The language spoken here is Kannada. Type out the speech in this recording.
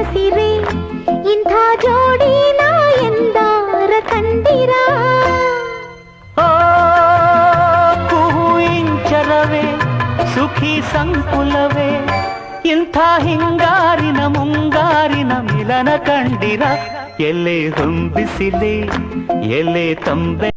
ಹಸಿರೇ ಇಂಥ ಜೋಡಿನ ಎಂದಾರ ಕಂಡಿರಾ ಕುಹು ಇಂಚರವೇ ಸುಖಿ ಸಂಕುಲವೇ ಇಂಥ ಹಿಂಗಾರಿನ ಮುಂಗಾರಿನ ಮಿಲನ ಕಂಡಿರ ಎಲೆ ಹೊಂಬಿಸಿಲೆ ಎಲೆ ತಂಬೆ